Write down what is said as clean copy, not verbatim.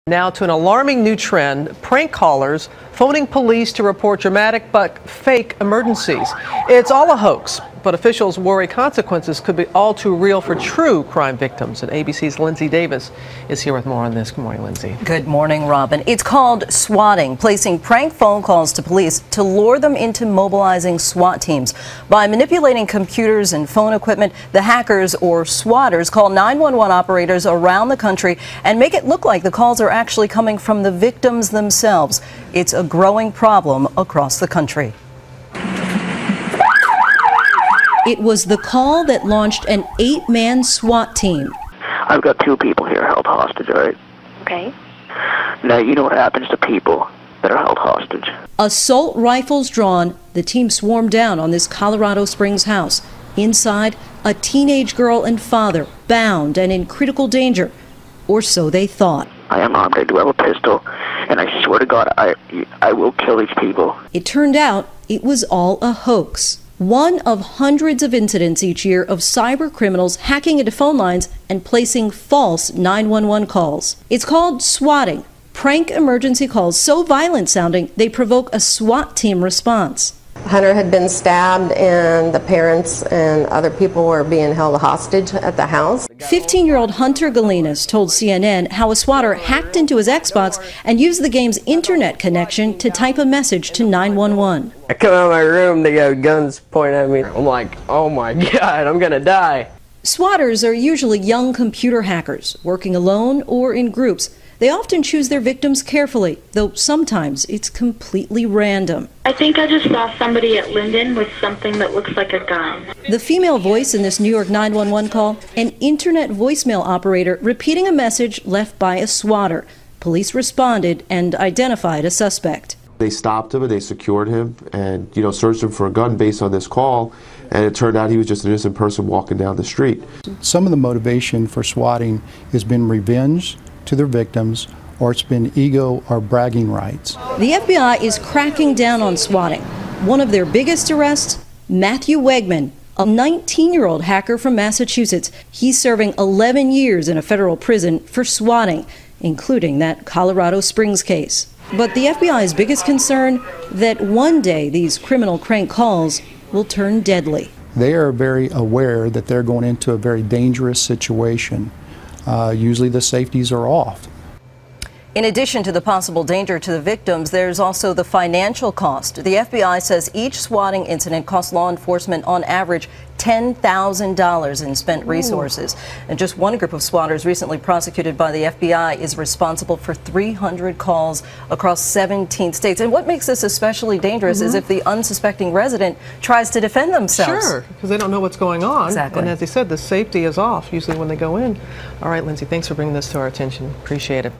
Now to an alarming new trend, prank callers phoning police to report dramatic but fake emergencies. It's all a hoax, but officials worry consequences could be all too real for true crime victims. And ABC's Lindsay Davis is here with more on this. Good morning, Lindsay. Good morning, Robin. It's called swatting, placing prank phone calls to police to lure them into mobilizing SWAT teams. By manipulating computers and phone equipment, the hackers or swatters call 911 operators around the country and make it look like the calls are actually coming from the victims themselves. It's a growing problem across the country. It was the call that launched an 8-man SWAT team. I've got 2 people here held hostage, all right? Okay. Now, you know what happens to people that are held hostage. Assault rifles drawn, the team swarmed down on this Colorado Springs house. Inside, a teenage girl and father, bound and in critical danger. Or so they thought. I am armed, I do have a pistol, and I swear to God, I will kill these people. It turned out it was all a hoax. One of hundreds of incidents each year of cyber criminals hacking into phone lines and placing false 911 calls. It's called swatting, prank emergency calls so violent sounding they provoke a SWAT team response. Hunter had been stabbed and the parents and other people were being held hostage at the house. 15-year-old Hunter Galinas told CNN how a swatter hacked into his Xbox and used the game's internet connection to type a message to 911. I come out of my room, they got guns pointing at me. I'm like, oh my God, I'm gonna die. Swatters are usually young computer hackers, working alone or in groups. They often choose their victims carefully, though sometimes it's completely random. I think I just saw somebody at Linden with something that looks like a gun. The female voice in this New York 911 call, an internet voicemail operator repeating a message left by a swatter. Police responded and identified a suspect. They stopped him and they secured him and, searched him for a gun based on this call. And it turned out he was just an innocent person walking down the street. Some of the motivation for swatting has been revenge to their victims, or it's been ego or bragging rights. The FBI is cracking down on swatting. One of their biggest arrests, Matthew Wegman, a 19-year-old hacker from Massachusetts. He's serving 11 years in a federal prison for swatting, including that Colorado Springs case. But the FBI's biggest concern, that one day these criminal crank calls will turn deadly. They are very aware that they're going into a very dangerous situation. Usually the safeties are off. In addition to the possible danger to the victims, there's also the financial cost. The FBI says each swatting incident costs law enforcement on average $10,000 in spent resources. And just one group of swatters recently prosecuted by the FBI is responsible for 300 calls across 17 states. And what makes this especially dangerous is if the unsuspecting resident tries to defend themselves. Sure, because they don't know what's going on. Exactly. And as they said, the safety is off usually when they go in. All right, Lindsay, thanks for bringing this to our attention. Appreciate it.